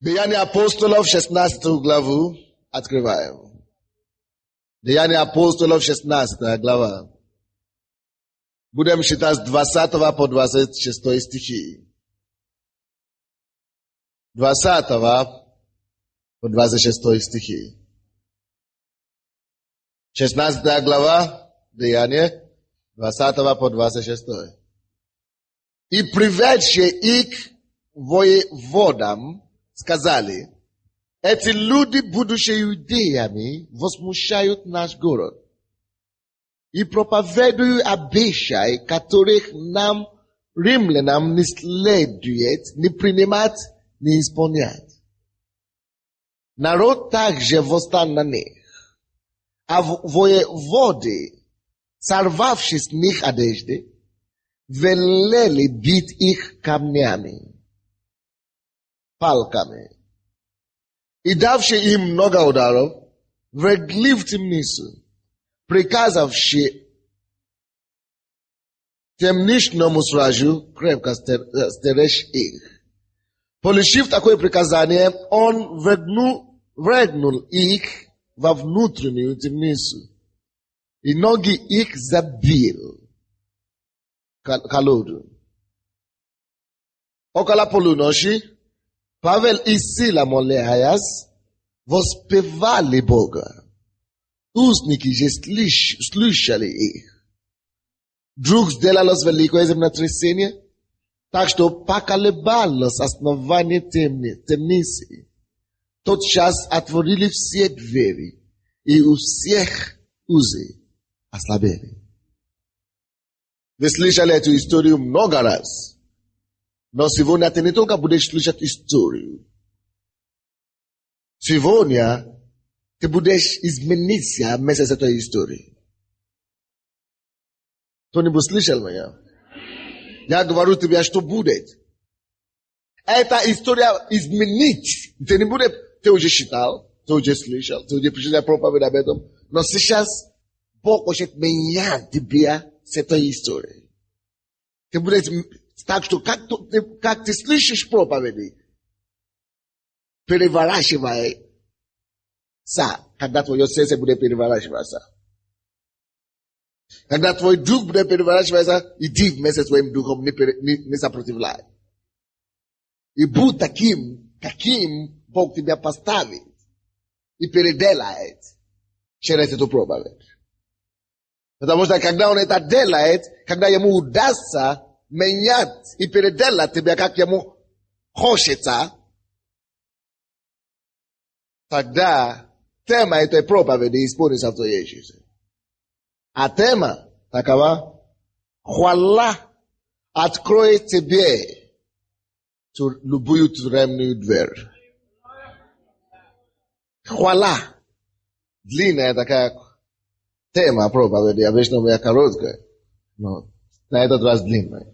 Деяния апостолов, 16 главу открываем. Деяния апостолов, 16 глава. Будем читать с 20 по 26 стихи. 20 по 26 стихи. 16 глава, Деяния, 20 по 26. И приведшие их воеводам сказали: эти люди, будучи иудеями, возмущают наш город и проповедуют обещай, которых нам, римлянам, не следует ни принимать, ни исполнять. Народ также восстал на них, а воеводы, сорвавши с них одежды, велели бить их камнями, палками. И давши им много ударов, ввергли в темницу, приказавши темничному стражу крепко стеречь их. Получив такое приказание, он ввергнул их во внутреннюю темницу, и ноги их забил колоду. Около полуночи Павел и Сила, молясь, воспевали Бога. Узники же слышали их. Вдруг сделалось великое землетрясение, так что поколебалось основание темницы. Тотчас отворили все двери, и у всех узы ослабели. Вы слышали эту историю много раз. Но сегодня ты не только будешь слышать историю. Сегодня ты будешь измениться вместе с этой историей. Кто-нибудь слышал меня? Я говорю тебе, что будет. Эта история изменить. Ты не будешь, ты уже читал, ты уже слышал, ты уже прочитал проповедь об этом. Но сейчас Бог хочет менять тебя с этой историей. Ты будешь... Так что, как ты слышишь проповеди, переворачивайся, когда твое сердце будет переворачиваться. Когда твой дух будет переворачиваться, иди вместе с твоим духом, не сопротивляй. И будь таким, каким Бог тебя поставит и переделает через эту проповедь. Потому что когда он это делает, когда ему удастся менять и переделать тебя, как ему хочется, тогда тема этой проповеди исполнится в твоей жизни. А тема такова: хвала откроет тебе любую тюремную дверь. Хвала. Длинная такая тема проповеди, обычно моя короткая, но на этот раз длинная.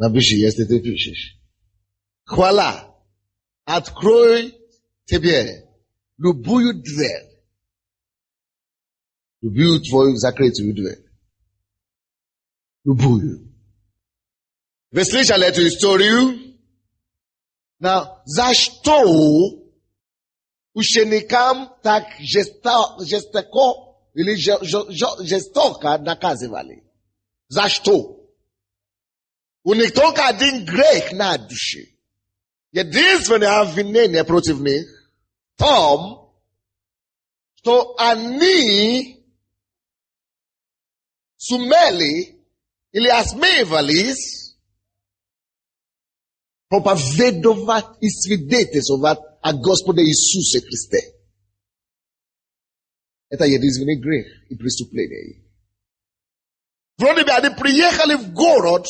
Напиши, если ты пишешь. Хвала открой тебе любую дверь. Любую твою закрытую дверь. Любую. Вы слышали эту историю? Но за что ученикам так жестоко или жестоко наказывали? За что? У них только один грех на душе. Единственное обвинение против них в том, что они сумели или осмеивались проповедовать и свидетельствовать о Господе Иисусе Христе. Это единственный грех и преступление. Вроде бы они приехали в город,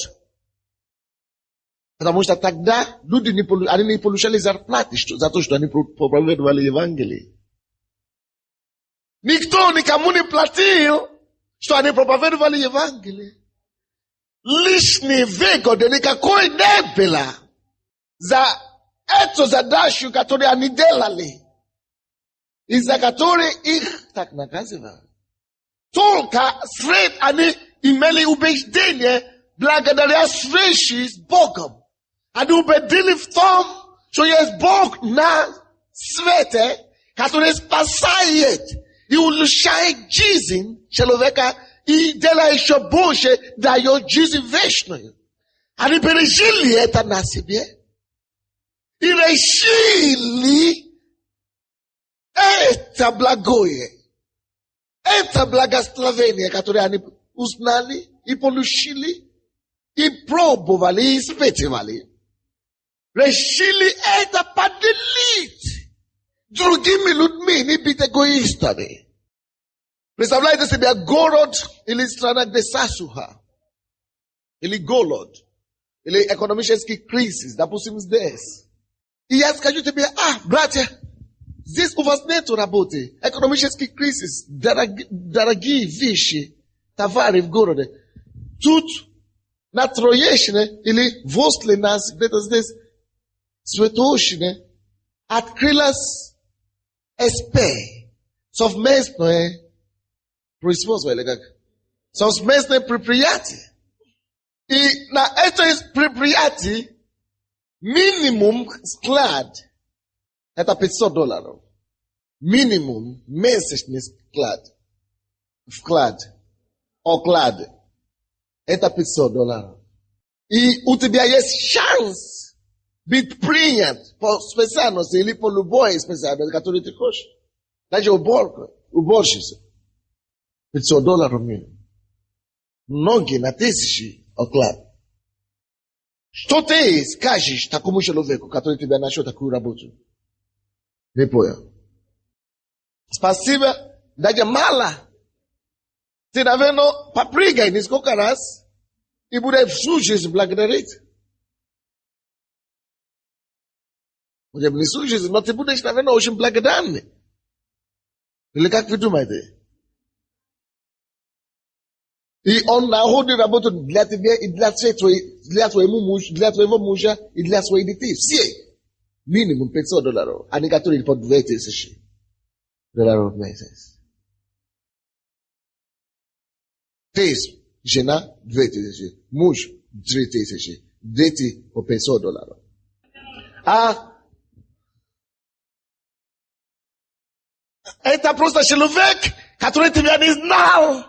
потому что тогда люди они не получали зарплаты за то, что они проповедовали Евангелие. Никто никому не платил, что они проповедовали Евангелие. Лишней выгоды никакой не было за эту задачу, которую они делали, из-за которой их так наказывали. Только сред они имели убеждение благодаря встрече с Богом. Они убедили в том, Що є Бог на світі, який спасає і улучшає жизнь чоловіка и делает еще больше, дает жизнь вечную. Они пережили это на себе и решили это благое, это благословение, которое они узнали и получили, и пробовали, и испытывали. Решили это поделить другими людьми, не быть эгоистами. Представляете себе город или страна, где засуха, или голод, или экономический кризис, допустим, здесь. И я скажу тебе, братья, здесь у вас нет работы, экономический кризис, дорогие вещи, товары в городе. Тут на Троещине или возле нас, где-то здесь, в Святошине, открылась СП, совместное производство, или как? Совместное предприятие. И на это предприятие минимум склад это $500. Минимум месячный вклад, оклад, это $500. И у тебя есть шанс быть принят по специальности или по любой специальности, которую ты хочешь. Даже уборщица. $500 минимум. Многие на тысячи оклад. Что ты скажешь такому человеку, который тебя нашел такую работу? Не понял. Спасибо, даже мало. Ты, наверное, попрыгай несколько раз и будешь всю жизнь благодарить. Может, не всю жизнь, но ты будешь, наверное, очень благодарный. Или как вы думаете? И он находит работу для тебя и для твоего мужа и для своих детей. Все. Минимум $500. А некоторые по $2000 в месяц. Ты, жена, $2000. Муж, $3000. Дети по $500. Это просто человек, который тебя не знал.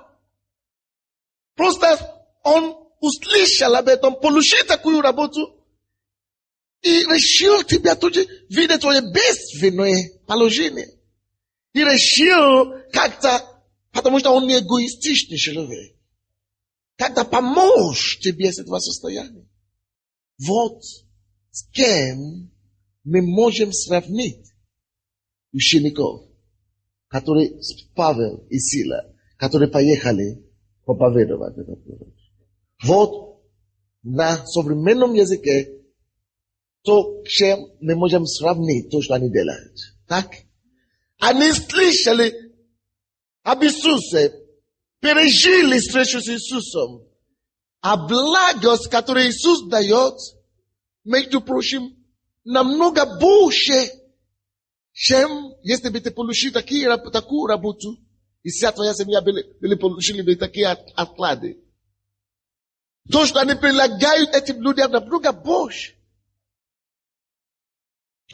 Просто он услышал об этом, получил такую работу и решил тебя тут видеть твое бедственное положение. И решил как-то, потому что он не эгоистичный человек, как-то помочь тебе с этого состояния. Вот с кем мы можем сравнить учеников, которые Павел и Сила, которые поехали проповедовать этот пророк. Вот на современном языке то, чем мы можем сравнить то, что они делают. Так? Они слышали об Иисусе, пережили встречу с Иисусом. А благость, которую Иисус дает, между прочим, намного больше, чем если бы ты получил такую работу, и вся твоя семья были получили бы такие отклады. То, что они прилагают этим людям намного больше.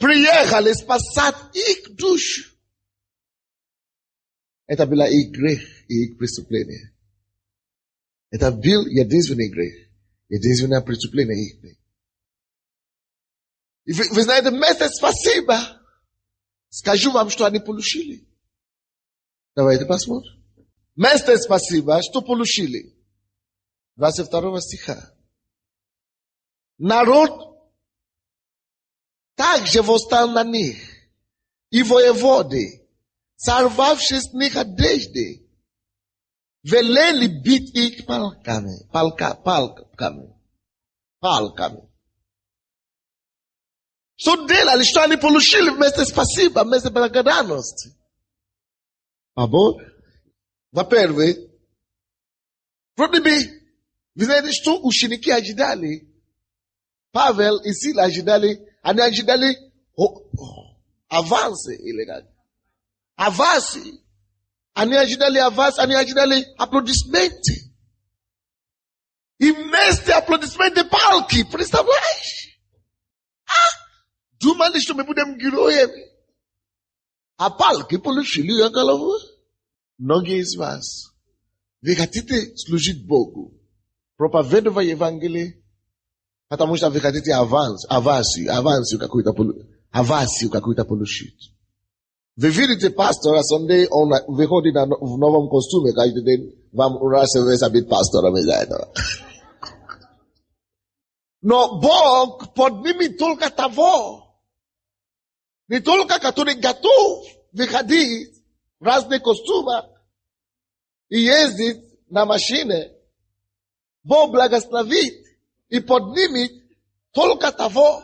Приехали спасать их душу. Это было их грех и их преступление. Это был единственный грех, единственное преступление их. И вы знаете, вместо спасибо, скажу вам, что они получили. Давайте посмотрим. Вместо спасибо, что получили? 22 стиха. Народ также восстал на них, и воеводы, сорвавши с них одежды, велели бить их палками. Что делали, что они получили вместо спасибо, вместо благодарности? Во-первых, вроде бы, вы знаете, что ученики ожидали? Павел и Сила ожидали, они ожидали авансы или как? Авансы. Они ожидали авансы, они ожидали аплодисменты. И вместо аплодисменты палки, представляешь? Думали, что мы будем героями. А палки получили я голову. Многие из вас, вы хотите служить Богу, проповедовать Евангелие, потому что вы хотите авансию какую-то получить. Вы видите пастора Sunday, он выходит в новом костюме каждый день, вам нравится быть пастором из-за этого. Но Бог поднимет только того, не только который готов выходить в разные костюмы и ездить на машине. Бог благословит и поднимет только того,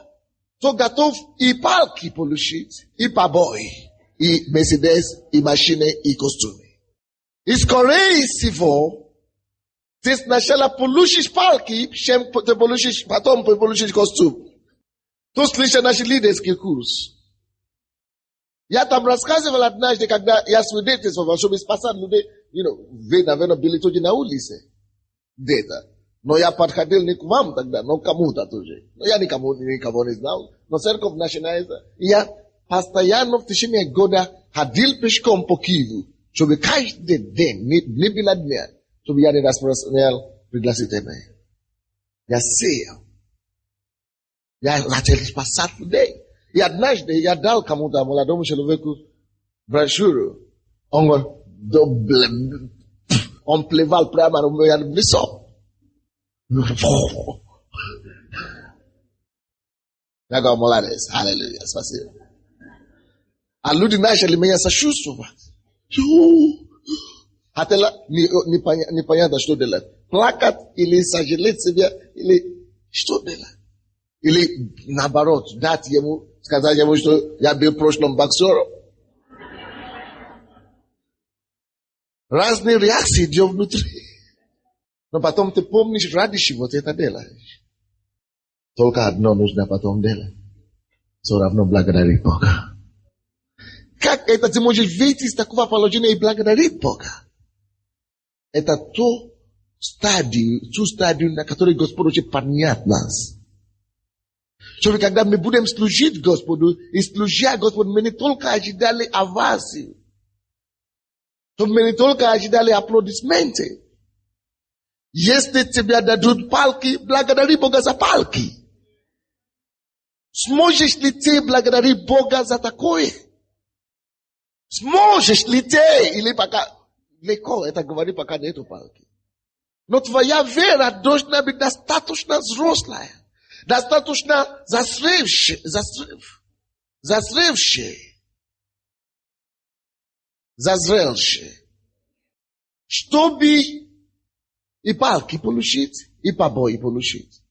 кто готов и палки получить, и побои, и Мерседес, и машины, и костюмы. И скорее всего, ты сначала получишь палки, чем ты получишь, потом получишь костюм. Тут слышал наш лидерский курс. Я там рассказывал однажды, когда я свидетельствовал, чтобы спасать людей, вы, наверное, были тоже на улице. Где-то. Но я подходил не к вам тогда, но к кому-то тоже. Но я никого не знал. Но церковь начинается. И я постоянно в течение года ходил пешком по Киеву, чтобы каждый день, не было дня, чтобы я не распространял пригласительные. Я сеял. Я начал спасать людей. И однажды я дал кому-то, молодому человеку, брошюру. Он плевал прямо на меня в лицо. Я говорю, молодец, аллилуйя, спасибо. А люди начали меня сочувствовать. Хотела непонятно, что делать. Плакать или сожалеть себя, или что делать. Или наоборот, дать ему, сказать ему, что я был прошлым боксером. Разные реакции идет внутри. Но потом ты помнишь, ради чего ты это делаешь. Только одно нужно потом делать. Все равно благодарить Бога. Как это ты можешь выйти из такого положения и благодарить Бога? Это ту стадию, на которой Господь хочет поднять нас. Чтобы когда мы будем служить Господу, и служа Господу, мы не только ожидали овации, чтобы мы не только ожидали аплодисменты. Если тебе дадут палки, благодари Бога за палки. Сможешь ли ты благодарить Бога за такое? Сможешь ли ты? Или пока легко это говорить, пока нету палки. Но твоя вера должна быть достаточно взрослая. Достаточно зазревшая, чтобы и палки получить, и побои получить.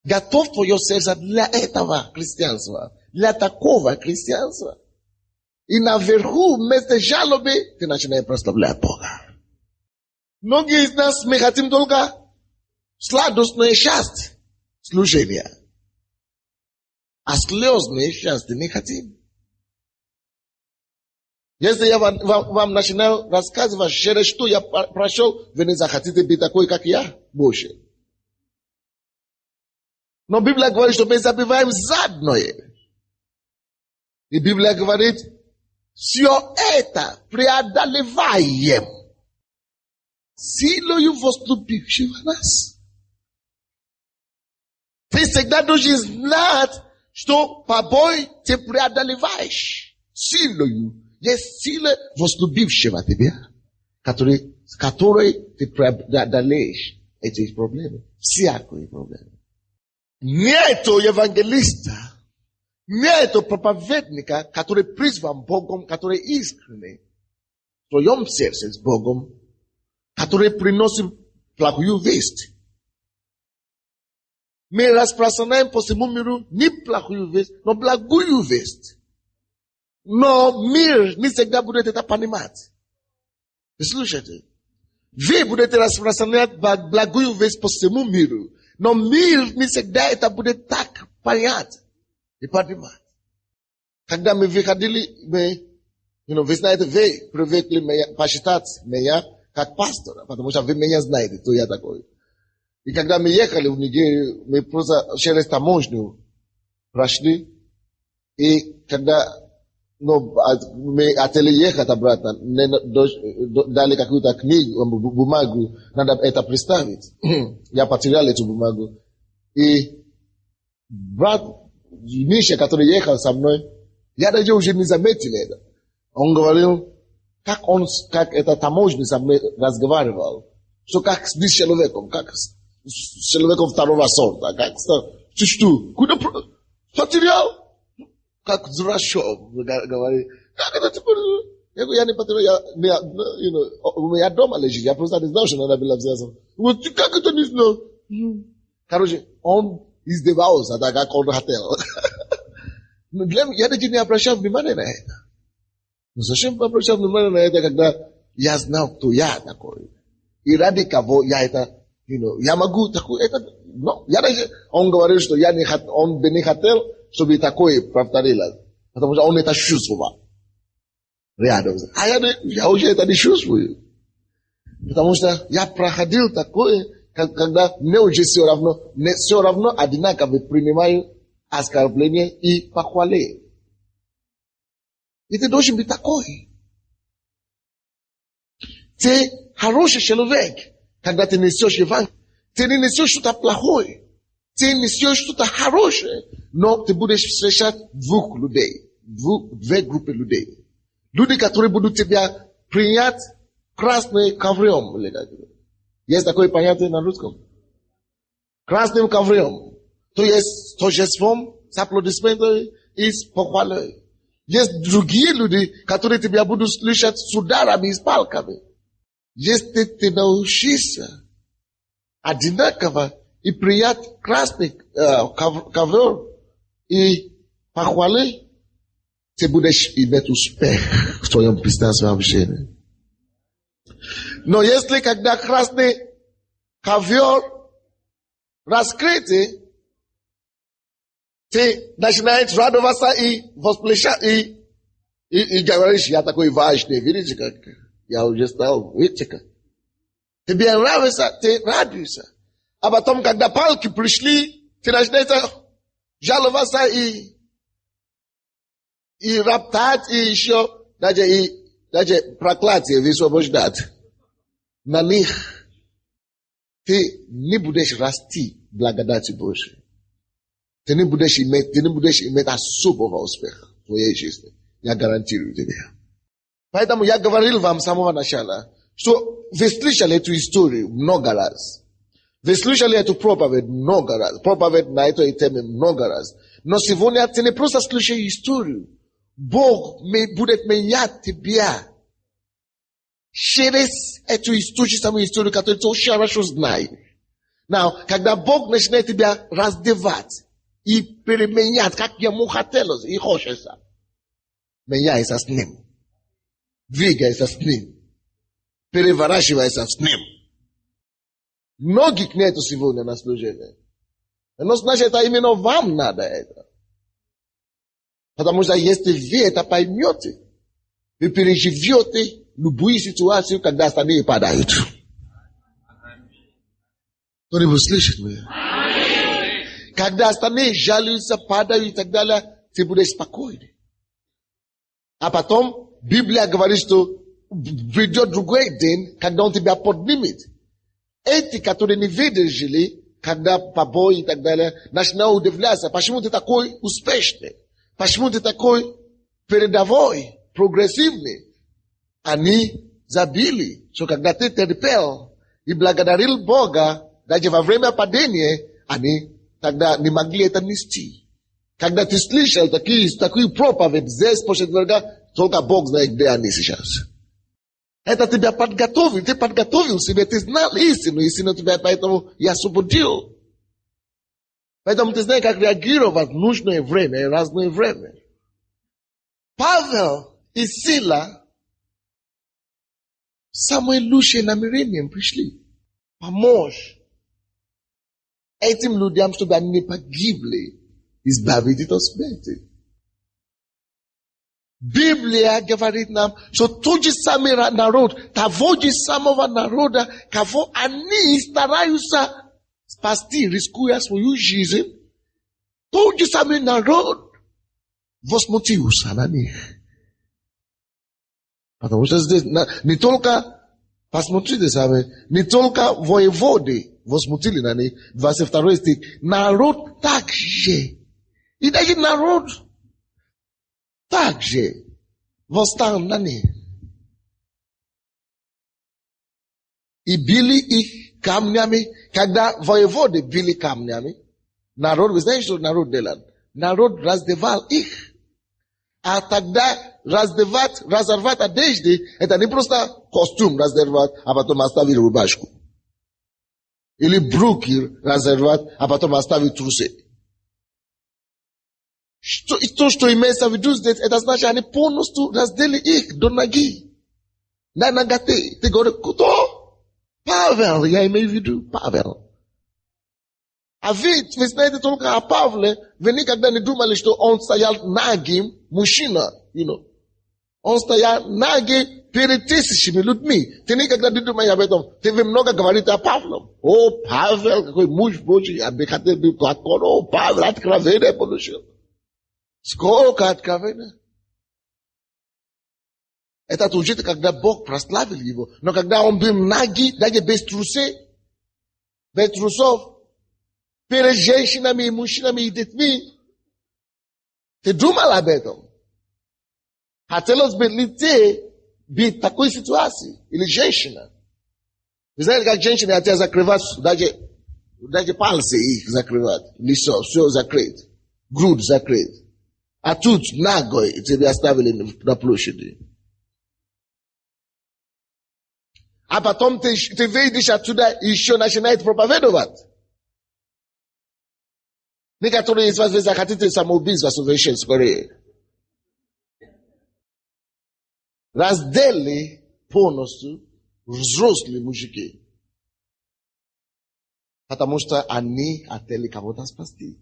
Готов твое сердце для этого христианства, для такого христианства. И наверху, вместо жалобы, ты начинаешь прославлять Бога. Многие из нас, мы хотим только сладостное счастье. Служения. А слезные счастья не хотим. Если я вам начинаю рассказывать, через что я прошел, вы не захотите быть такой, как я, больше. Но Библия говорит, что мы забиваем задное. И Библия говорит, все это преодолеваем силою возлюбившего нас. Ты всегда должен знать, что побой ты преодолеваешь силою. Есть сила возлюбившего тебя, которой ты преодолеешь эти проблемы. Всякие проблемы. Нету евангелиста, нету проповедника, который призван Богом, который искренний в своем сердце с Богом, который приносит благую весть. Мы распространяем по всему миру не плохую весть, но благую весть. Но мир не всегда будет это понимать. Слушайте. Вы будете распространять благую весть по всему миру, но мир не всегда это будет так понять и понимать. Когда мы выходили, вы знаете, вы привыкли посчитать меня как пастора, потому что вы меня знаете, кто я такой. И когда мы ехали в Нигерию, мы просто через таможню прошли, и когда мы хотели ехать обратно, дали какую-то книгу, бумагу, надо это представить. Я потерял эту бумагу. И брат Миша, который ехал со мной, я даже уже не заметил это. Он говорил, как это таможня со мной разговаривал, что как с человеком, как с человеком второго сорта, как что, куда потерял? Как дурачок, говорит, как это теперь? Я говорю, я не потерял, у меня дома лежит, я просто не знал, что надо было взять. Вот как это не знал? Короче, он издевался, так как он хотел. Но я даже не обращал внимания на это. Но зачем обращал внимание на это, когда я знал, кто я такой? И ради кого я это, я могу такой, это, я даже, он говорил, что он бы не хотел, чтобы такое повторилось. Потому что он это чувствовал. Рядом. А я уже это не чувствую. Потому что я проходил такое, когда мне уже все равно одинаково принимаю оскорбление и похвалы. И ты должен быть такой. Ты хороший человек, когда ты несешь Евангелие. Ты не несешь что-то плохое. Ты несешь что-то хорошее. Но ты будешь встречать двух людей. Две группы людей. Люди, которые будут тебя принять красным ковром. Есть такое понятие на русском? Красным ковром. То есть торжеством, с аплодисментами и с похвалой. Есть другие люди, которые тебя будут слышать с ударами и с палками. Если ты научишься одинаково и принять красный ковер и похвалы, ты будешь иметь успех в твоем бизнесовом общении. Но если когда красный ковер раскрытый, ты начинаешь радоваться и восплещать, и говоришь, я такой важный, видите, как я уже стал, видите как. Тебе нравится, ты радуешься. А потом, когда палки пришли, ты начинаешь жаловаться и роптать, и еще даже проклятие высвобождать на них. Ты не будешь расти благодати Божией. Ты не будешь иметь особого успеха в твоей жизни. Я гарантирую тебе. Поэтому я говорил вам с самого начала, что вы слышали эту историю много раз. Вы слышали эту проповедь много раз. Проповедь на этой теме много раз. Но сегодня ты не просто слышишь историю. Бог будет менять тебя через эту историю, самую историю, которую ты очень хорошо знаешь. Когда Бог начинает тебя раздевать и переменять, как ему хотелось и хочется, меняйся с ним. Двигайся с ним. Переворачивайся с ним. Многих нету сегодня на служении. Но значит, это именно вам надо это. Потому что если вы это поймете, вы переживете любую ситуацию, когда остальные падают. Кто-нибудь слышит меня? Когда остальные жалуются, падают и так далее, ты будешь спокойный. А потом Библия говорит, что придет другой день, когда он тебя поднимет. Эти, которые не выдержали, когда побои и так далее, начинают удивляться, почему ты такой успешный, почему ты такой передовой, прогрессивный. Они забили, что когда ты терпел и благодарил Бога, даже во время падения, они тогда не могли это нести. Когда ты слышал такую проповедь здесь, после четверга, только Бог знает, где они сейчас. Это тебя подготовил, ты подготовил себе, ты знал истину тебя, поэтому я освободил. Поэтому ты знаешь, как реагировать в нужное время и разное время. Павел и Сила самые лучшие намерения пришли. Помочь этим людям, чтобы они не погибли, избавить их от смерти. Библия говорит нам, что тот же самый народ, того же самого народа, кого они стараются спасти, рискуя свою жизнь, Toji sami narod возмутился на них. Потому что здесь не только, посмотрите сами, не только воеводы возмутили на них, 22 стих, народ также, и даже народ также восстал на них. И били их камнями, когда воеводы били камнями, народ, вы знаете, что народ делал? Народ раздевал их. А тогда разорвать одежды, это не просто костюм разорвать, а потом оставить рубашку. Или брюки разорвать, а потом оставить трусы. То, что имеется в виду здесь, это значит, они полностью раздели их до ноги. На ноготы. Ты говоришь, кто? Павел, я имею в виду Павел. А ведь, вы знаете только о Павле, вы никогда не думали, что он стоял нагим, мужчина, Он стоял нагим перед тысячами людьми. Ты никогда не думаешь об этом. Ты много говорите о Павле. О, Павел, какой муж Божий, я бы хотел быть такой. О, Павел, откровение получил. Сколько откровения? Это уже когда Бог прославил его. Но когда он был нагий, даже без трусов, перед женщинами, мужчинами и детьми, ты думал об этом? Хотелось бы ли ты быть в такой ситуации? Или женщина? Вы знаете, как женщины хотят закрывать, даже пальцы их закрывать, лицо, все закрыт, грудь закрыт. А тут ногой тебя оставили на площади. А потом ты выйдешь оттуда и еще начинает проповедовать. Некоторые из вас, вы захотите самоубийство совершить скорее. Раздели полностью взрослые мужики. Потому что они хотели кого-то спасти.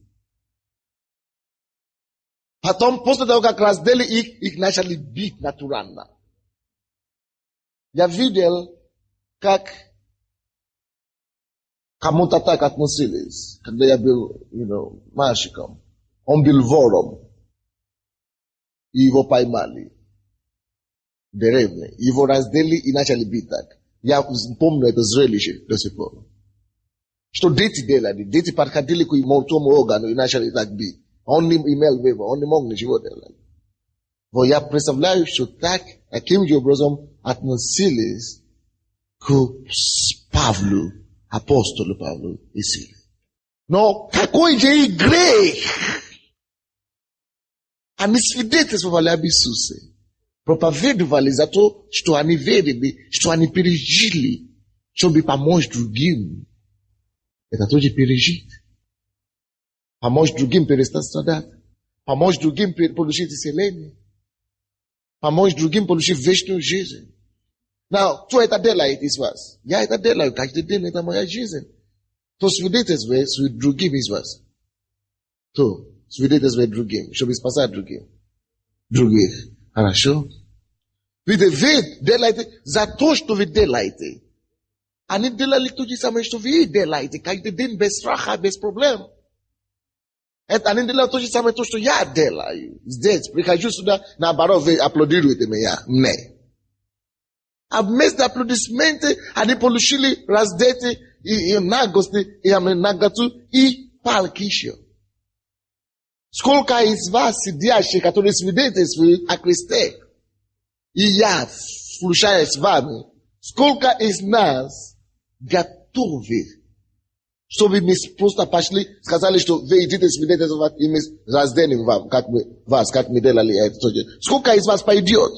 Потом, после того, как раздели их начали бить натурально. Я видел, как кому-то так относились, когда я был, мальчиком. Он был вором. И его поймали. В деревне. Его раздели и начали бить так. Я помню это зрелище до сих пор. Что дети делали? Дети подходили к мертвому органу и начали так бить. Он не имел выбора, он не мог ничего делать. Но я представляю, что таким же образом относились к Павлу, апостолу Павлу и Силе. Но какой же грех! Они свидетельствовали об Иисусе. Проповедовали за то, что они верили, что они пережили, чтобы помочь другим. Это тоже пережить. Помочь другим перестать страдать. Помочь другим получить исцеление. Помочь другим получить вечную жизнь. Кто это делает из вас? Я это делаю каждый день, это моя жизнь. То свидетельствует другим из вас. То свидетельствует другим, чтобы спасать других. Хорошо? Вы делаете за то, что вы делаете. Они делали то же самое, что вы делаете. Каждый день без страха, без проблем. Они делали то же самое, то, что я делаю. Здесь, прихожу сюда, наоборот, вы аплодируете меня. Не. А вместо аплодисменты, они получили раздеты и нагости, и наготу, и палки еще. Сколько из вас сидящих, которые свидетельствуют о Христе, и я, включая с вами, сколько из нас готовы, чтобы мы просто пошли, сказали, что вы идите свидетельствовать, и мы разденем вам, как мы делали это. Сколько из вас пойдет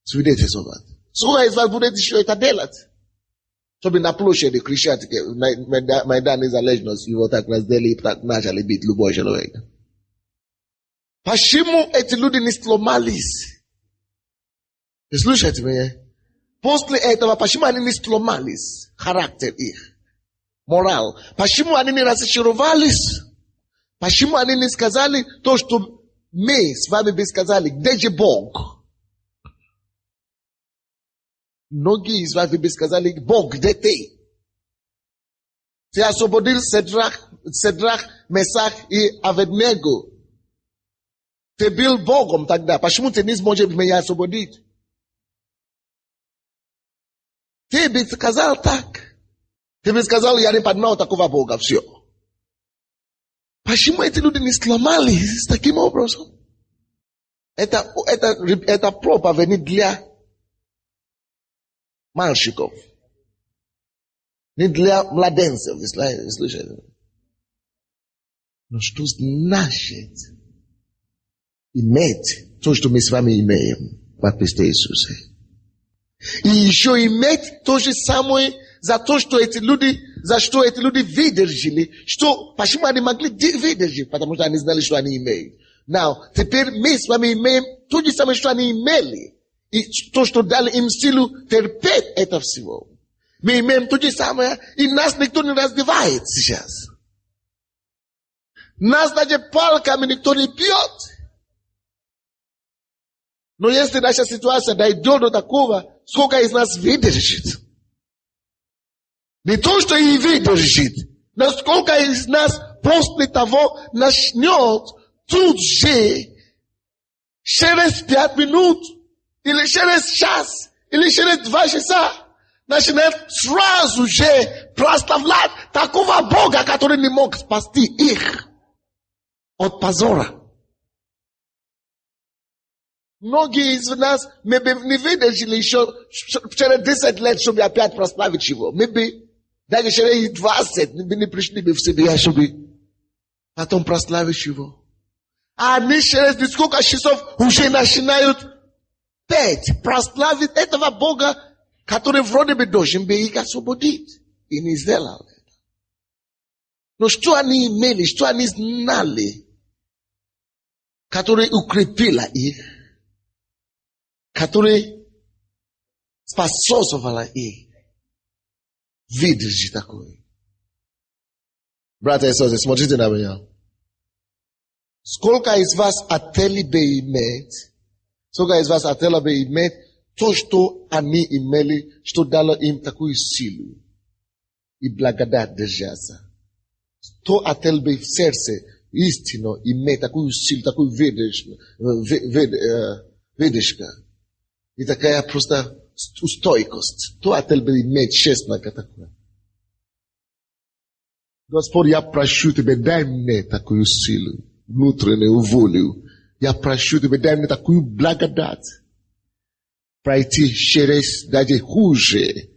свидетельствовать? Сколько из вас будет еще это делать? Чтобы на площади кричать, Майдан незалежность, его так раздели, и так начали бить любой человек. Почему эти люди не сломались? Вы слушаете меня? После этого, почему они не сломались? Характер их. Морал. Почему они не разочаровались? Почему они не сказали то, что мы с вами бы сказали? Где же Бог? Многие из вас бы сказали, Бог, где ты? Ты освободил Седрах, Месах и Аведnego. Ты был Богом тогда. Почему ты не сможешь меня освободить? Ты бы сказал так. Ты бы сказал, я не понимал такого Бога. Все. Почему эти люди не сломались таким образом? Это проповедь не для мальчиков. Не для младенцев. Слышите? Но что значит иметь то, что мы с вами имеем во Христе Иисусе? И еще иметь то же самое за то, что эти люди, за что эти люди выдержали. Почему они могли выдержать? Потому что они знали, что они имеют. Now, теперь мы с вами имеем то же самое, что они имели. И то, что дали им силу терпеть это всего. Мы имеем то же самое, и нас никто не раздевает сейчас. Нас даже палками никто не бьет. Но если наша ситуация дойдет до такого, сколько из нас выдержит? Не то, что и выдержит, но сколько из нас после того начнет тут же, через 5 минут, или через час, или через 2 часа, начинает сразу же прославлять такого Бога, который не мог спасти их от позора. Многие из нас, мы бы не выдержали еще через 10 лет, чтобы опять прославить его. Мы бы даже через 20 мы бы не пришли бы в себя, чтобы потом прославить его. А они через несколько часов уже начинают петь, прославить этого Бога, который вроде бы должен бы их освободить. И не сделал это. Но что они имели, что они знали, которое укрепило их, которое способствовало их выдержать такое. Братья и сестры, смотрите на меня. Сколько из вас хотели бы иметь, то, что они имели, что дало им такую силу и благодать держаться. Кто хотел бы в сердце истинно иметь такую силу, такую выдержка и такая просто стойкость. Кто хотел бы иметь честно такое? Господь, я прошу Тебя, дай мне такую силу, внутреннюю волю. Я прошу Тебя, дай мне такую благодать. Пройти через даже хуже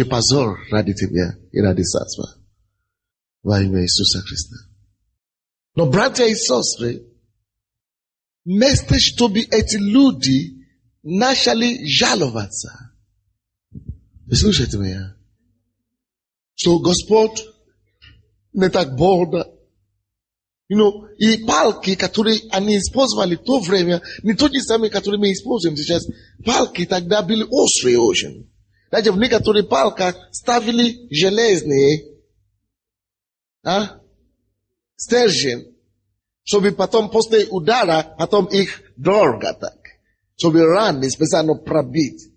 позор ради Тебя и ради Царства. Во имя Иисуса Христа. Но, братья и сестры, вместо чтобы эти люди начали жаловаться. Вы слушаете меня? Что Господь не так больно. И палки, которые они использовали в то время, не то же самое, которые мы используем сейчас. Палки тогда были острые очень. Даже в некоторых палках ставили железные стержень, чтобы потом после удара, потом их дорого так, чтобы раны специально пробить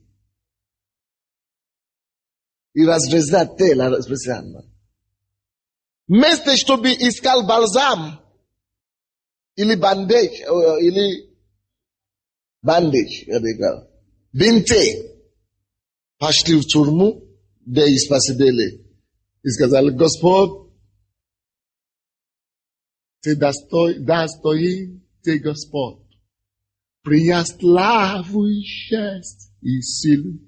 и разрезать тело специально. Вместо чтобы искал бальзам или бандаж, бинты, пошли в тюрьму, где их посадили и сказали: Господь, Ты достоин, Ты Господь, прия славу и честь и силу.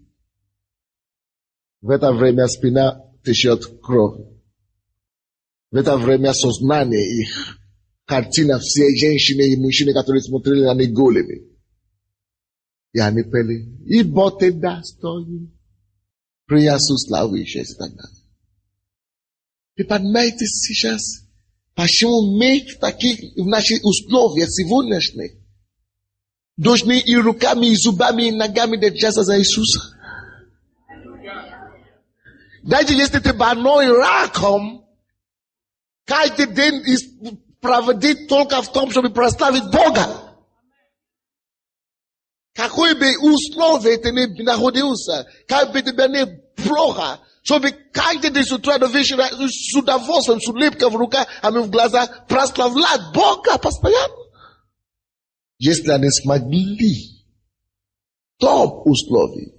В это время спина течет кровь. В это время сознание их, картина все женщины и мужчины, которые смотрели на них голыми. И они пели: ибо Ты достоин, прия славу и честь и так далее. И понимаете сейчас, почему мы в наших условиях сегодняшних должны и руками, и зубами, и ногами держаться за Иисуса? Даже если ты больной раком, каждый день проводить только в том, чтобы прославить Бога. Какой бы условие ты ни находился, как бы тебе не плохо, Щоб каждый с утра до вечера с удовольствием, с улыбкой в руках, а мы в глазах прославлять Бога постоянно. Если они смогли в том условии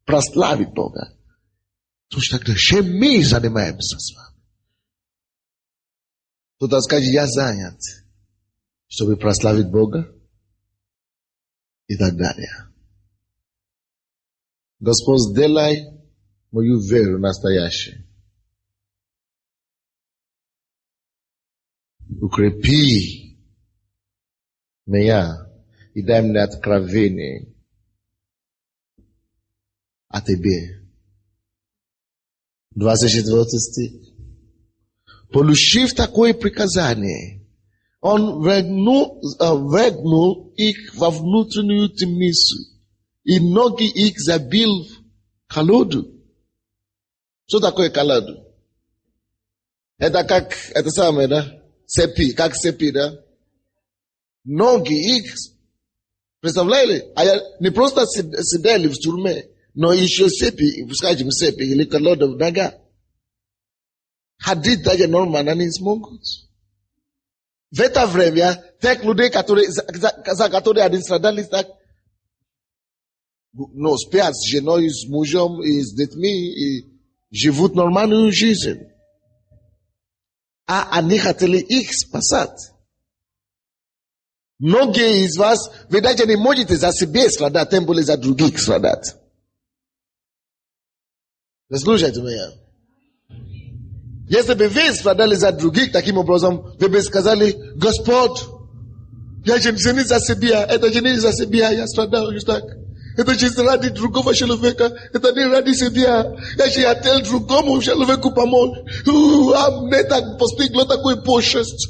прославить Бога, то что тогда чем мы занимаемся с вами? Кто-то скажет, я занят, чтобы прославить Бога и так далее. Господь, сделай мою веру настоящей. Укрепи меня и дай мне откровение о Тебе. 24 стих. Получив такое приказание, он ввергнул их во внутреннюю темницу, и ноги их забил в колоду. Что такое колоду? Это как, это самое, да? Цепи, как цепи, да? Ноги их, представляете? Не просто сидели в тюрьме, но еще цепи, скажем, цепи или колода в нога. Ходить даже нормально не смогут. В это время, тех людей, за которые они страдали, так, ну, спят с женой, с мужем и с детьми, и живут нормальную жизнь. А они хотели их спасать. Многие из вас, вы даже не можете за себя страдать, тем более за других страдать. Слушайте меня. Если бы вы страдали за других таким образом, вы бы сказали, Господь, я женюсь за себя, это женюсь за себя, я страдал just так. Это жизнь ради другого человека, это не ради себя. Я же хотел другому человеку помочь. А мне так постигло такой почесть.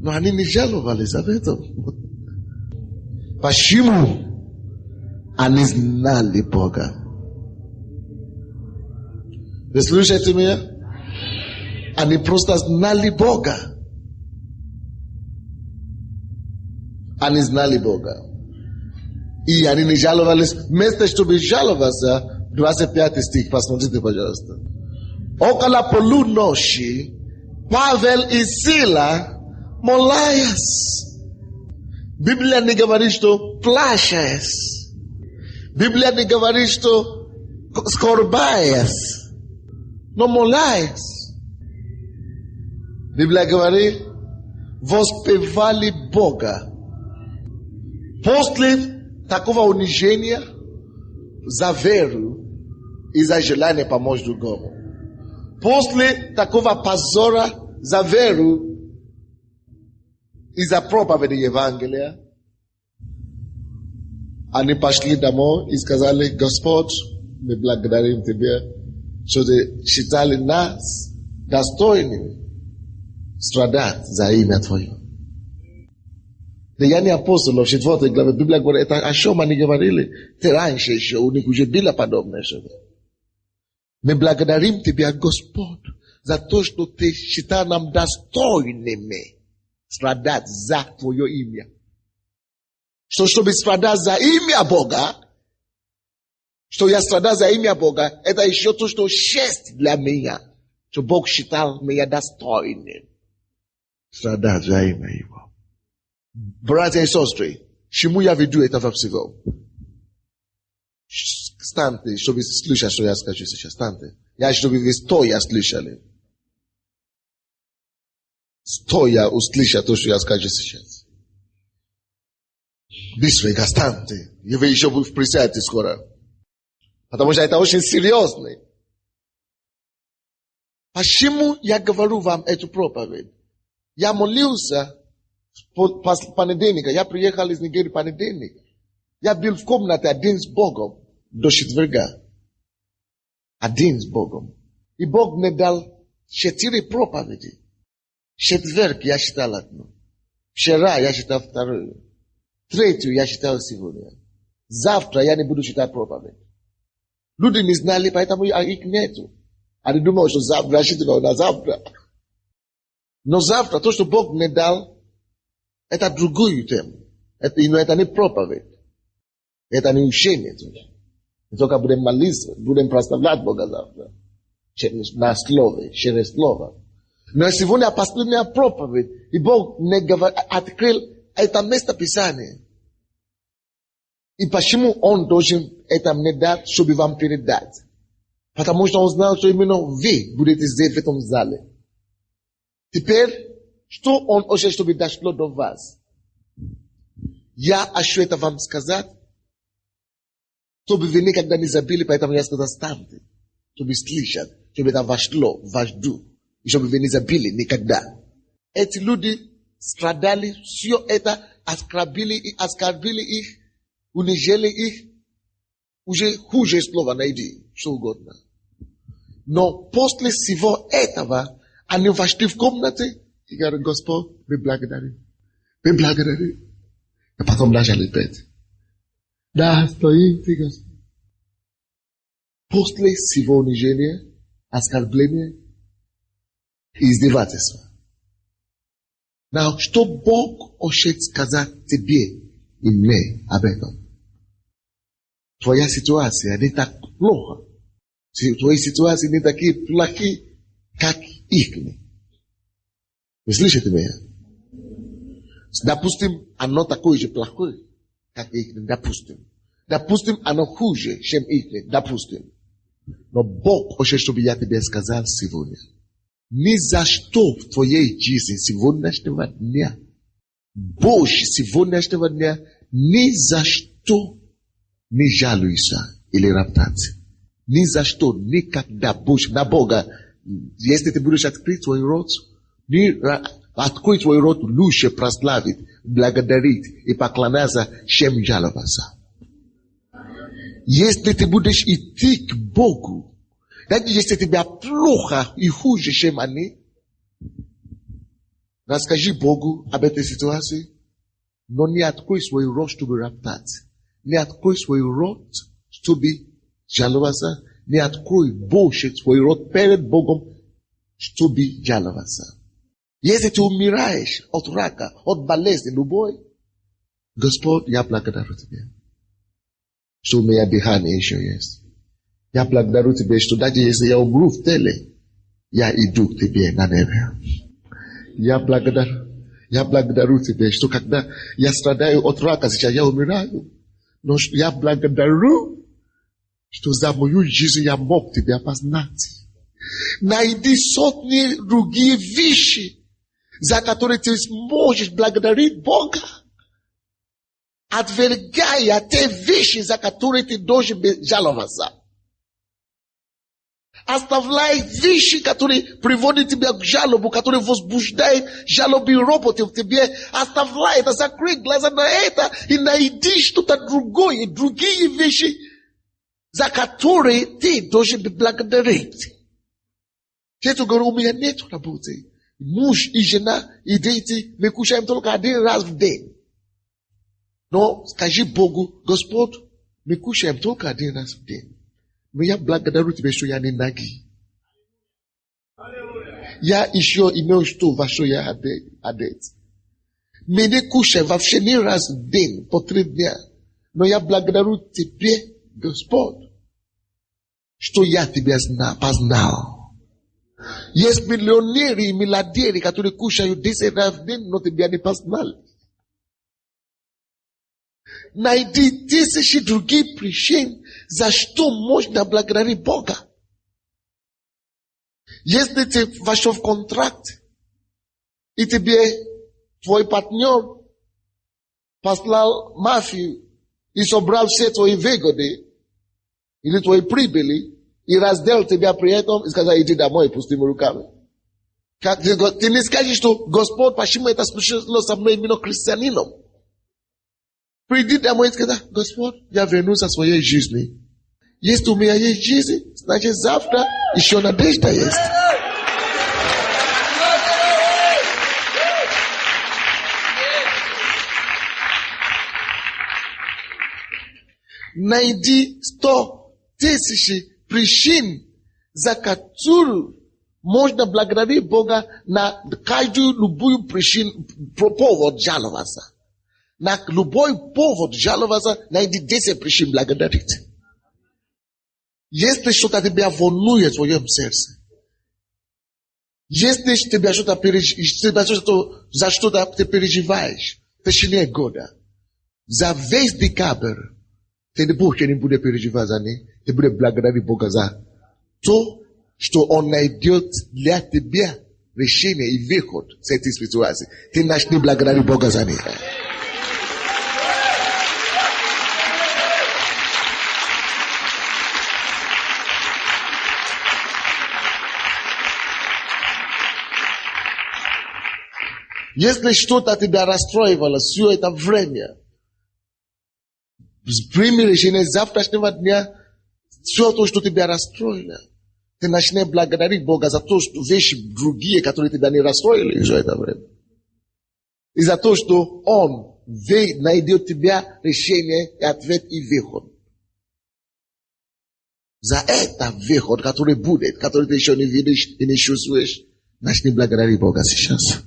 Но они не жаловались об этом. Почему? Они знали Бога. Вы слушаете меня? Они просто знали Бога. Они знали Бога. И они не жаловались. Вместо чтобы жаловаться, 25 стих, посмотрите, пожалуйста. Около полуночи Павел и Сила молились. Библия не говорит, что плачешь. Библия не говорит, что скорбаешь. Но молились. Библия говорит, воспевали Бога. После такого унижения за веру и за желание помочь другому. После такого позора за веру и за проповедь Евангелия, они пошли домой и сказали, Господь, мы благодарим Тебя, что Ты считали нас достойными страдать за имя Твое. Деяния апостолов, 4 главе, Библия говорит, это о чем они говорили. Ты раньше еще, у них уже было подобное. Мы благодарим Тебя, Господь, за то, что Ты считал нам достойными страдать за Твое имя. Что, чтобы страдать за имя Бога, что я страдаю за имя Бога, это еще то, что честь для меня, что Бог считал меня достойным страдать за имя Его. Братья и сестры, чему я веду этого всего? Встаньте, чтобы слышать, что я скажу сейчас. Встаньте. Я, чтобы вы стоя слышали. Стоя услышать то, что я скажу сейчас. Быстренько встаньте. И вы еще присядете скоро. Потому что это очень серьезно. Почему я говорю вам эту проповедь? Я молился понедельника. Я приехал из Нигерии понедельник. Я был в комнате один с Богом до четверга. Один с Богом. И Бог мне дал 4 проповеди. Четверг я читал одну. Вчера я читал вторую. Третью я читал сегодня. Завтра я не буду читать проповедь. Люди не знали, поэтому их нету. Они думают, что завтра я читаю на завтра. Но завтра, то, что Бог мне дал, это другую тему. Это не проповедь. Это не учение. Toka budem prostavljati Boga завтра. Na слове, через слово. Но сегодня последняя проповедь, и Бог мне открыл это место Писания. И почему Он должен это мне дать, чтобы вам передать? Потому что Он знал, что именно вы будете здесь, в этом зале. Теперь, что Он хочет, чтобы дошло до вас? Я хочу это вам сказать, чтобы вы никогда не забыли, поэтому я сказал, станьте, чтобы слышать, чтобы это вошло в ваш дух, и чтобы вы не забыли никогда. Эти люди страдали, все это оскорбили их, унижали их, уже хуже слова найди, что угодно. Но после всего этого, они вошли в комнаты и говорят, Господь, мы благодарим. Мы благодарим. И потом начали петь. Да, стоите, Господь. После всего унижения, оскорбления и издевательства. Но что Бог хочет сказать тебе и мне об этом? Твоя ситуация не так плохо. Твои ситуации не такие плохие, как их. Вы слышите меня? Допустим, оно такое же плохое, как их. Допустим, оно хуже, чем их. Допустим. Но Бог хочет, чтобы я тебе сказал сегодня. Ни за что в твоей жизни сегодняшнего дня, больше сегодняшнего дня, ни за что не жалуйся или роптаться. Ни за что, никогда больше на Бога. Если ты будешь открыть твой рот, открой твой рот, лучше прославить, благодарить и поклоняться, чем жаловаться. Если ты будешь идти к Богу, даже если тебе плохо и хуже, чем они, расскажи Богу об этой ситуации, но не открой свой рот, чтобы роптать. Не открой свой рот, чтобы жаловаться. Не открой больше свой рот перед Богом, чтобы жаловаться. Если ты умираешь от рака, от болезни любой, Господь, я благодарю Тебя, что у меня дыхание еще есть. Я благодарю Тебя, что даже если я умру в теле, я иду к Тебе на небо. Я благодарю Тебя, что когда я страдаю от рака, сейчас я умираю, но я благодарю, что за мою жизнь я мог Тебя познать. Найди сотни другие вещи, за которые ты сможешь благодарить Бога, отвергая те вещи, за которые ты должен жаловаться. Оставляй вещи, которые приводят тебя к жалобу, которые возбуждают жалобы и ропоты в тебе. Оставляй это, закрой глаза на это и найди что-то другое, другие вещи, за которые ты должен благодарить. Я говорю, у меня нет работы. Муж и жена, и дети, мы кушаем только один раз в день. Но скажи Богу, Господь, мы кушаем только один раз в день. Но я благодарю Тебя, что я не наги. Я еще имею что, во что я одет. Мы не кушаем вообще ни раз в день, по 3 дня. Но я благодарю Тебе, Господь, что я Тебя познал. Есть миллионеры и миллиардеры, которые кушают 10 раз в день, но Тебя не познали. Найди 1000 других причин, за что можно благодарить Бога. Если ты вошел в контракт, и тебе твой партнер послал мафию и собрал все твои выгоды или твои прибыли, и раздел тебя при этом, и сказал, иди домой, пустыми руками. Ты не скажешь, что Господь, почему это случилось со мной именно христианином? Приди домой и скажи, Господь, я вернусь со своей жизни. Если у меня есть жизнь, значит завтра еще надежда есть. Найди 100 000 причин, за которые можно благодарить Бога на каждую любую причину, повод жаловаться. На любой повод жаловаться, найди 10 причин благодарить. Jesteś что-то тебя волнует в твоем сердце. Jesteś тебя что-то за что-то ты переживаешь в течение года. За весь декабрь ты не будешь переживать за них. Ты будешь благодарить Бога за то, что Он найдет для тебя решение и выход с этой ситуации. Ты начни благодарить Бога за них. Если что-то тебя расстроивало все это время, прими решение завтрашнего дня, все то, что тебя расстроило, ты начни благодарить Бога за то, что вещи другие, которые тебя не расстроили все это время. И за то, что Он найдет тебя решение и ответ и выход. За это выход, который будет, который ты еще не видишь и не чувствуешь, начни благодарить Бога сейчас.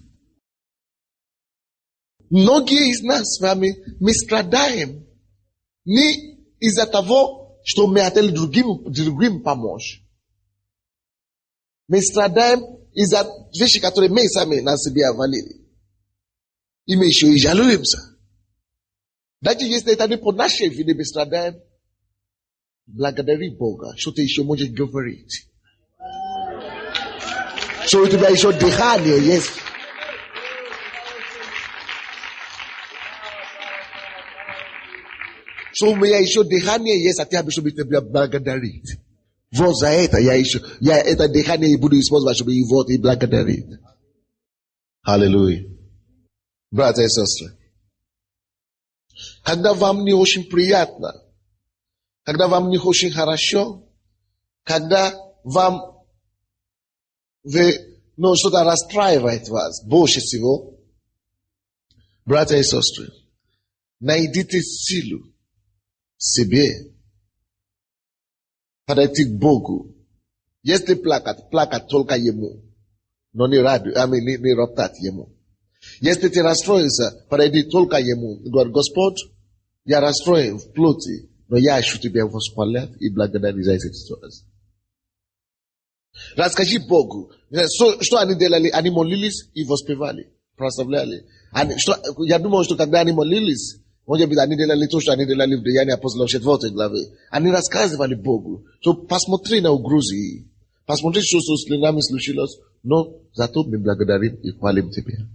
Многие из нас с вами, мы страдаем не из-за того, что мы хотели другим помочь. Мы страдаем из-за вещей, которые мы сами на себе овалили. И мы еще и жалуемся. Даже если это не по нашей вине мы страдаем, благодари Бога, что ты еще можешь говорить. Что у тебя еще дыхание есть. Что у меня еще дыхание есть, а ты чтобы тебя благодарить. Вот за это я это дыхание буду использовать, чтобы его и благодарить. Аллилуйя. Братья и сестры. Когда вам не очень приятно, когда вам не очень хорошо, когда вам что-то расстраивает вас больше всего, братья и сестры, найдите силу себе, подойти к Богу. Если плакать только Ему, но не роптать Ему. Если ты расстроился, подойди только Ему. Говорит, Господь, я расстроен в плоти, но я ищу Тебя восхвалять и благодарить за эти ситуации. Расскажи Богу, что они делали, они молились и воспевали, прославляли. Я думаю, что когда они молились, может быть, они делали то, что они делали в Деянии апостолов 4 главе. Они рассказывали Богу, что посмотри на угрозы, посмотри, что с нами случилось, но зато мы благодарим и хвалим Тебя.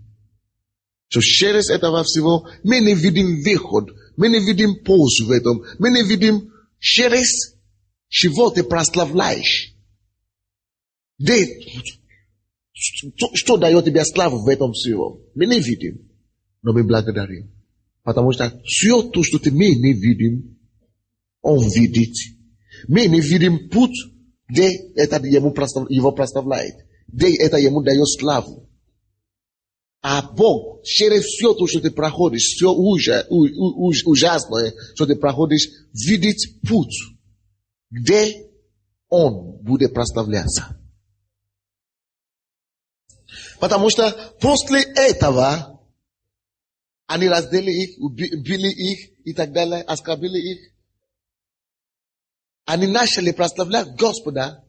Что через этого всего мы не видим выход, мы не видим пользу в этом, мы не видим через чего ты прославляешь. Что дает тебе славу в этом всего? Мы не видим, но мы благодарим. Потому что все то, что мы не видим, Он видит. Мы не видим путь, где это его прославляет, где это ему дает славу. А Бог, через все то, что ты проходишь, все ужасное, что ты проходишь, видит путь, где Он будет прославляться. Потому что после этого они раздели их, убили их и так далее, оскорбили их. Они начали прославлять Господа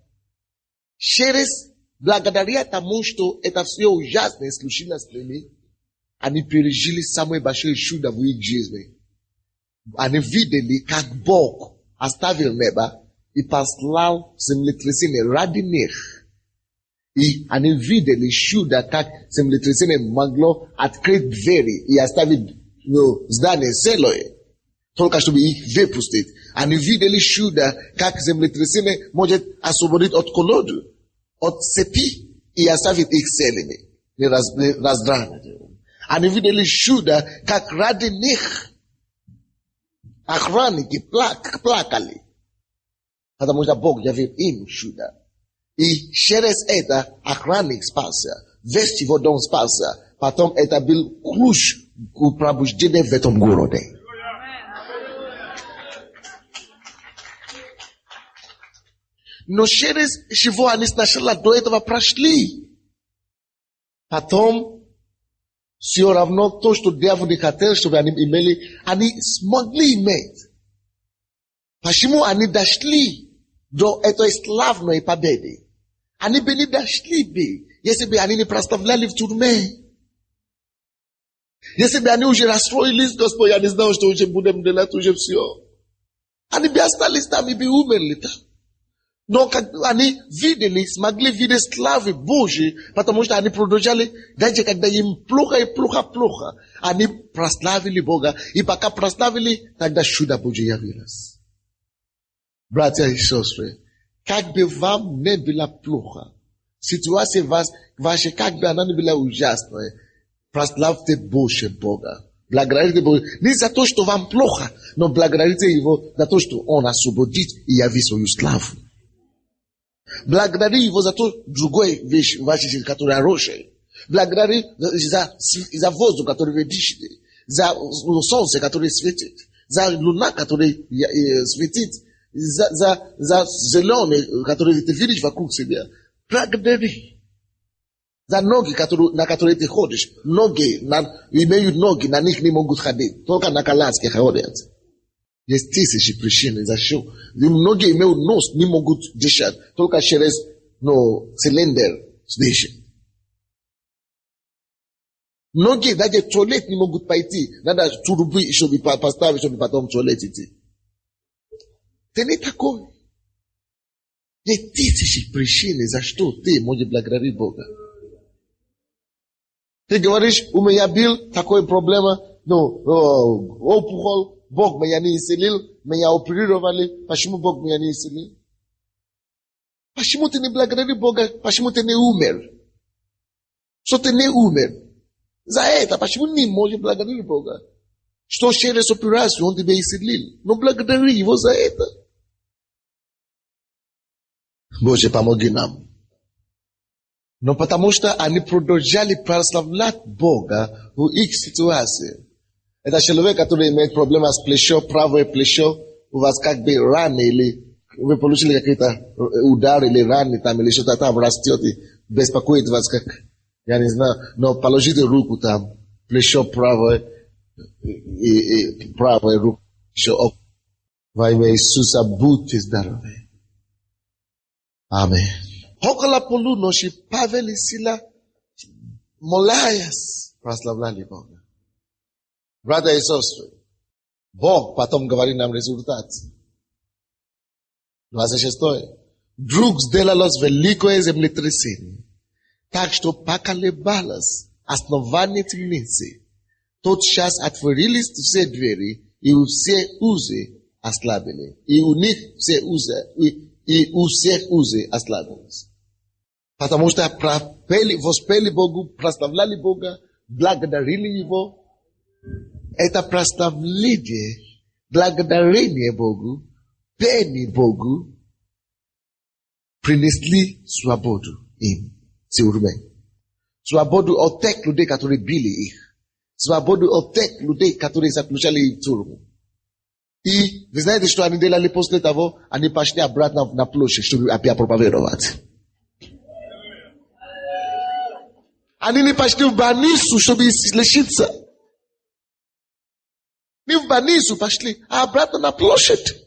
через благодаря тому, что это все ужасное случилось с ними. Они пережили самое большое чудо в их жизни. Они видели, как Бог оставил небо и послал землетрясение ради них. И они видели чудо, как землетрясение могло открыть двери и оставить здание целое, только чтобы их выпустить. Они видели чудо, как землетрясение может освободить от колоды, от цепи и оставить их целыми, не раздранить. Они видели чудо, как ради них охранники плакали, потому что Бог явил им чудо. И через это охранник спасся, весь его дом спасся. Потом это был ключ к пробуждению в этом городе. Но через чего они сначала до этого прошли. Потом все равно то, что дьявол не хотел, чтобы они имели, они смогли иметь. Почему они дошли Do eto slavno i pabedi. Ani beni dashlibe. Yesi be ani ni prastavlali v turme. Yesi be ani uje rasroi list gospel ya nizna ušte uje budem de la tuje psio. Ani be asta lista mi bi umer lita. No ani videli smagli vide slavi boji потому что они продолжали даже когда им плохо и плохо они прославили Бога и пока прославили тогда чудо Божье явилось. Братья и сестры, как бы вам не было плохо, ситуация ваша как бы она не была ужасная, прославьте больше Бога. Благодарите Бога не за то, что вам плохо, но благодарите Его за то, что Он освободит и явит свою славу. Благодари Его за то, другой вещь вашей, которая хорошая. Благодари за воздух, который вы дышите, за солнце, которое светит, за луна, которая светит, за зеленый, который ты видишь вокруг себя. Благодари. За ноги, на которые ты ходишь. Ноги, имеют ноги, на них не могут ходить. Только на коляске ходят. Есть тысячи причин, за что. Многие имеют нос, не могут дышать. Только через цилиндр дышат. Многие даже в туалет не могут пойти. Надо трубы, чтобы поставить, чтобы потом в туалет идти. Ты не такой. Есть тысячи причин, за что ты можешь благодарить Бога. Ты говоришь, у меня был такой проблема, опухоль. Бог меня не исцелил, меня оперировали. Почему Бог меня не исцелил? Почему ты не благодаришь Бога? Почему ты не умер? Что ты не умер? За это, почему не можешь благодарить Бога? Что через операцию Он тебя исцелил? Но благодари Его за это. Боже, помоги нам. Но потому что они продолжали прославлять Бога в их ситуации. Это человек, который имеет проблемы с плечом, правое плечо, у вас как бы раны, или вы получили какие-то удары или раны там, или что-то там растет и беспокоит вас, как, я не знаю, но положите руку там, плечо правое, и правая рука, еще во имя Иисуса будьте здоровы. Аминь. Около полуночи Павел и Сила, молясь, прославляли Бога. Братья и сестры, Бог потом говорит нам результат. 26. Вдруг сделалось великое землетрясение, так что поколебалось основание темницы. Тотчас отворились все двери, и все узы ослабили. И у них все узы, и у всех узы ослабились. Потому что воспели Богу, прославляли Бога, благодарили Его. Это прославление, благодарение Богу, пение Богу принесли свободу им в тюрьме. Свободу от тех людей, которые били их. Свободу от тех людей, которые заключали их в тюрьму. И вы знаете, что они делали после того? Они пошли обратно на площадь, чтобы опять проповедовать. Они не пошли в больницу, чтобы лечиться. Не в больницу пошли, а обратно на площадь.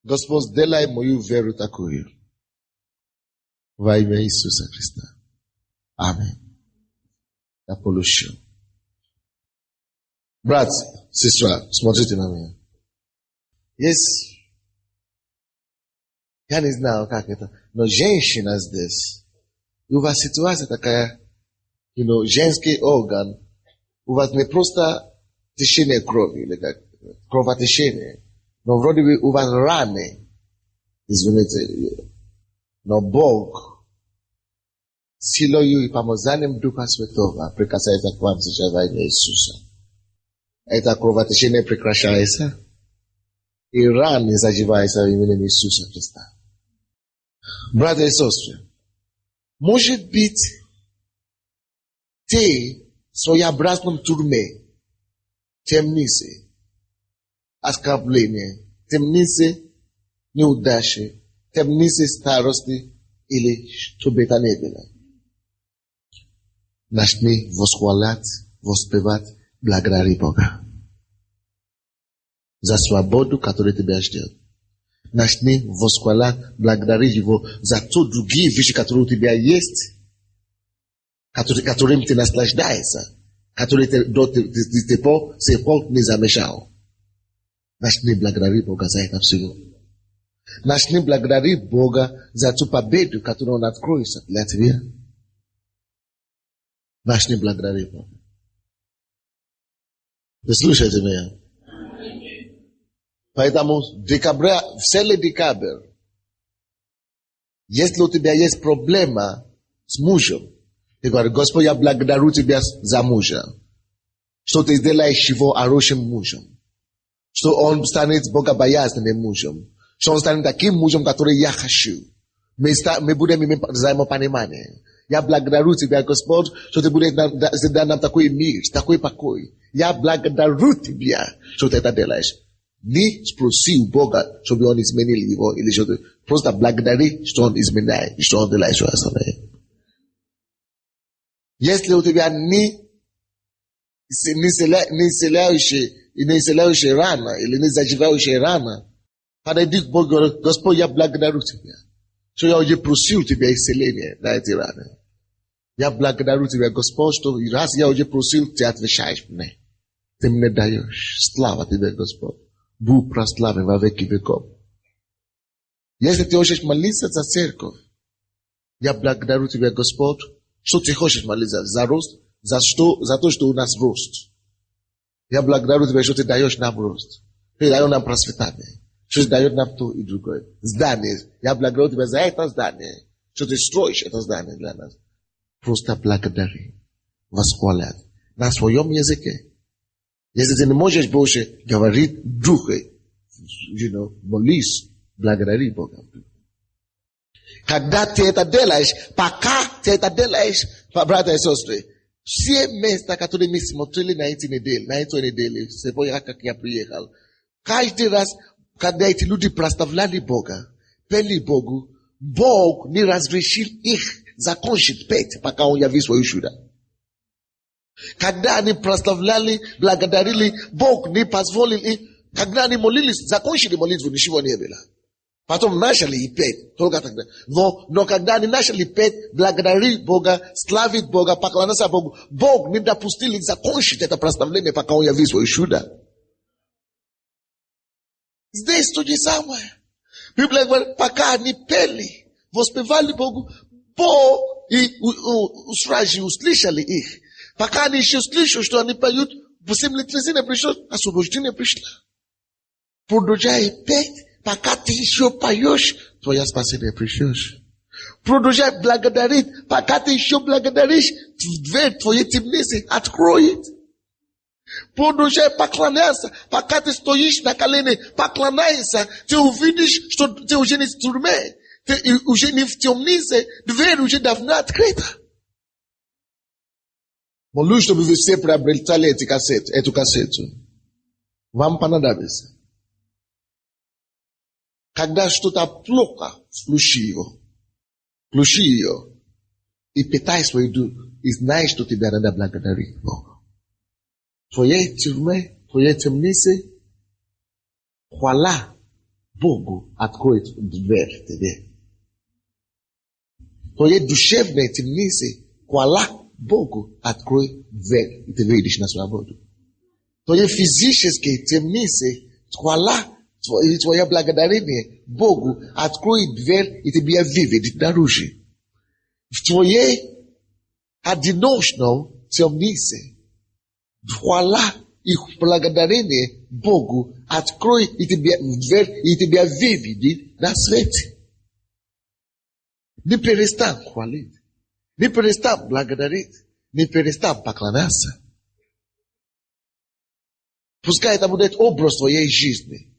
Господь, сделай мою веру такую. Во имя Иисуса Христа. Аминь. Я получу. Брат, сестра, смотрите на меня. Есть, я не знаю, как это, но женщина здесь. И у вас ситуация такая, женский орган. У вас не просто течение крови, или как кровотечение. Но вроде бы у вас раны. Извините. Но Бог силою и помазанием Духа Святого прикасается к вам сейчас во имя Иисуса. Это кровотечение прекращается. И раны заживаются в имени Иисуса Христа. Братья и сестры, может быть, ты в своеобразном тюрьме, темнице, оскорбление, темнице неудачи, темнице старости или что бы это ни было. Начни восхвалять, воспевать, благодарить Бога за свободу, которая тебя ждет. Начни восхвалять, благодарить Его за то другие вещи, которые у тебя есть, которым ты наслаждаешься, которые ты не замечал. Начни благодарить Бога за это все. Начни благодарить Бога за ту победу, которую Он откроется для тебя. Начни благодарить Бога. Вы слушаете меня? Поэтому в целый декабрь, если у тебя есть проблема с мужем, ты говоришь: Господь, я благодарю Тебя за мужа, что Ты сделаешь его хорошим мужем, что он станет богобоязненным мужем, что он станет таким мужем, который я хочу. Мы будем иметь взаимопонимание. Я благодарю Тебя, Господь, что Ты будешь дать нам такой мир, такой покой. Я благодарю Тебя, что Ты это делаешь. Не спроси у Бога, чтобы Он изменил его, или что ты просто благодари, что Он изменяет, и что Он делает что остальное. Если у тебя не исцеляющая рана, или не заживающая рана, подойди к Богу и говори: Господь, я благодарю Тебя, что я уже просил Тебя исцеления на эти раны. Я благодарю Тебя, Господь, что раз я уже просил, Ты отвечаешь мне. Ты мне даешь. Слава Тебе, Господь. Будь прославлен во веки веков. Если ты хочешь молиться за церковь, я благодарю Тебя, Господь, что ты хочешь молиться за рост, за то, что у нас рост. Я благодарю Тебя, что Ты даешь нам рост. Ты даешь нам процветание. Что Ты даешь нам то и другое. Здание. Я благодарю Тебя за это здание. Что Ты строишь это здание для нас. Просто благодари. Восхвалять. На своем языке. Если ты не можешь больше говорить духе, молись, благодари Бога. Когда ты это делаешь, пока ты это делаешь, братья и сестры, все места, которые мы смотрели на эти недели, сегодня, как я приехал, каждый раз, когда эти люди прославляли Бога, пели Богу, Бог не разрешил их закончить петь, пока Он явил свое чудо. Когда они прославляли, благодарили, Бог не позволил им. Когда они молились, закончили молитву, ничего не было. Потом начали и петь, только тогда. Но когда они начали петь, благодарить Бога, славить Бога, поклоняться Богу, Бог не допустил их закончить это прославление, пока Он явил свое чудо. Здесь то же самое. Библия говорит, пока они пели, воспевали Богу, Бог и стражи услышали их. Пока они еще слышат, что они поют, землетрясение пришло, освобождение пришло. Продолжай петь, пока ты еще поешь, твое спасение пришлешь. Продолжай благодарить, пока ты еще благодаришь, дверь твоей темницы откроет. Продолжай поклоняться, пока ты стоишь на колени, поклоняйся, ты увидишь, что ты уже не в тюрьме, ты уже не в темнице, дверь уже давно открыта. Молюсь, чтобы вы все приобретали эту кассету. Вам понадобится. Когда что-то плохо, включи ее. И питай свой дух. И знай, что тебе надо благодарить Бога. В твоей тюрьме, в твоей темнице, хвала Богу откроет дверь тебе. В твоей душевной темнице, хвала Богу открой дверь, и ты выйдешь на свободу. Твои физические темницы, твое благодарение Богу откроет дверь, и тебе выведет наружу. В твоей одиночной темнице, хвала и благодарение Богу откроет и тебе дверь, и тебя выведет на свет. Не перестань хвалить. Не перестань благодарить, не перестань поклоняться. Пускай это будет образ твоей жизни.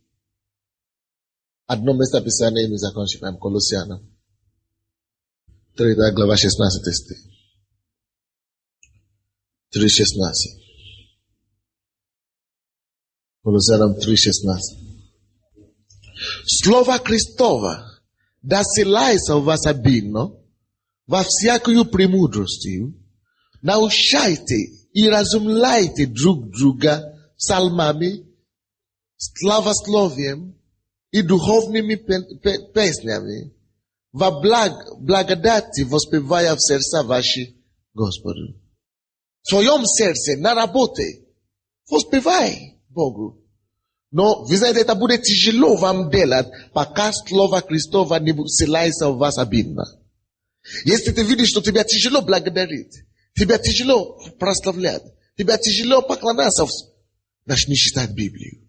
Одно место Писания мы закончим, Колоссянам. 3 глава 16 стих. 3:16. Колоссянам 3:16. Слово Христово да селается у вас обильно, во всякую премудростью, научайте и разумляйте друг друга псалмами, славословием i duchownymi pieśniami благодати воспевая в сердца ваши Господу. В своем сердце, на работе, воспевай Богу. Но, вы знаете, это будет тяжело вам делать, пока слово Христово не вселяется в вас обидно. Если ты видишь, что тебе тяжело благодарить, тебе тяжело прославлять, тебе тяжело поклоняться, начни читать Библию.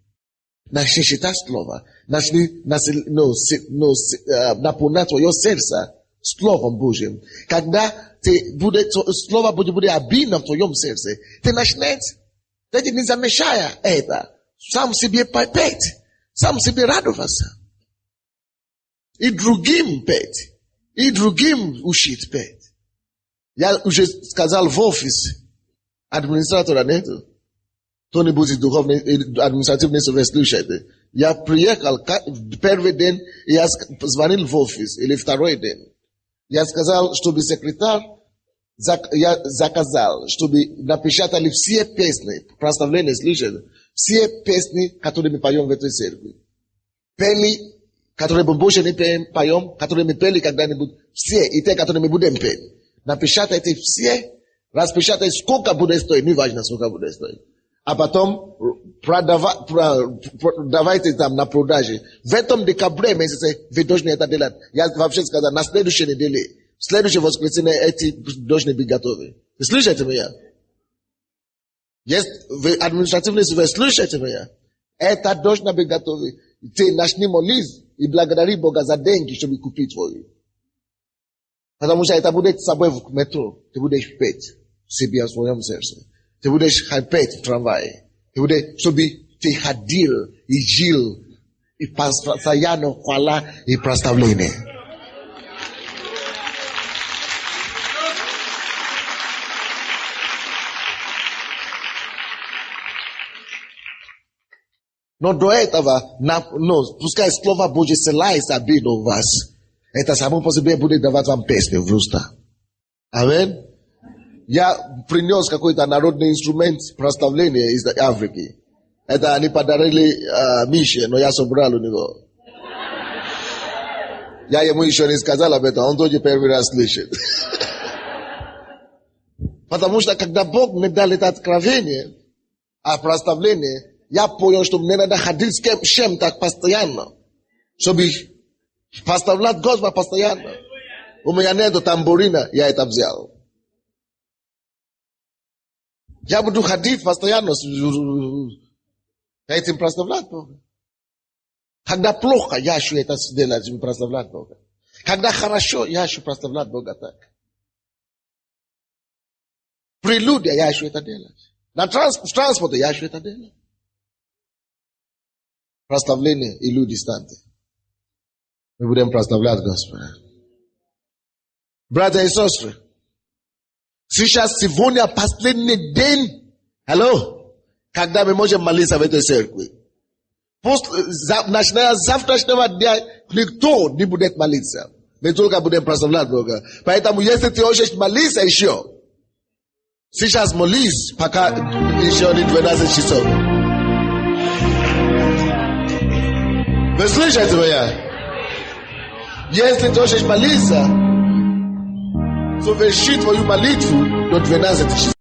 Начни читать слово. Начни наполнять твое сердце Словом Божьим. Когда слово будет обидно в твоем сердце, ты начнешь, ты не замечая это, сам себе петь, сам себе радоваться. И другим петь, и другим учить петь. Я уже сказал в офис администратора нету. Кто-нибудь духовный, административный слушает. Я приехал первый день, я звонил в офис, или второй день. Я сказал, чтобы секретарь, я заказал, чтобы напечатали все песни, прославления слышали, все песни, которые мы поем в этой церкви. Пели, которые мы больше не поем, которые мы пели когда-нибудь, все, и те, которые мы будем петь. Напечатайте все, распечатайте, сколько будет стоить, не важно, сколько будет стоить. А потом продавайте там на продаже. В этом декабре месяце вы должны это делать. Я вообще сказал, на следующей неделе, в следующее воскресенье эти должны быть готовы. Вы слышите меня? Есть вы административные, вы слышите меня? Это должно быть готово. Ты начни молиться и благодари Бога за деньги, чтобы купить твои. Потому что это будет с собой в метро. Ты будешь петь себе в своем сердце. Ты будешь петь в трамвае. Ты будешь, чтобы ты ходил и жил, и постоянно хвала и прославление. Но до этого, пускай Слово Божье селается обиду у вас. Это само по себе будет давать вам песню в уста. Аминь. Я принес какой-то народный инструмент прославления из Африки. Это они подарили Мише, но я собрал у него. Я ему еще не сказал об этом, он тоже первый раз слышит. Потому что когда Бог мне дал это откровение о прославлении, я понял, что мне надо ходить с чем-то постоянно, чтобы прославлять Господа постоянно. У меня нету тамбурина, я это взял. Я буду ходить постоянно этим прославлять Бога. Когда плохо, я еще это сделать, чтобы прославлять Бога. Когда хорошо, я еще прославлять Бога так. Прелюдия, я еще это делать. В транспорте я еще это делать. Прославление и люди станьте. Мы будем прославлять Господа. Братья и сестры, сейчас сегодня последний день, когда мы можем молиться в этой церкви. Начиная с завтрашнего дня никто не будет молиться. Мы только будем прославлять Бога. Поэтому если ты хочешь молиться еще, сейчас молись, пока еще не 12 часов. Вы слышите меня? Если ты хочешь молиться, соверши твою молитву до 12 часов.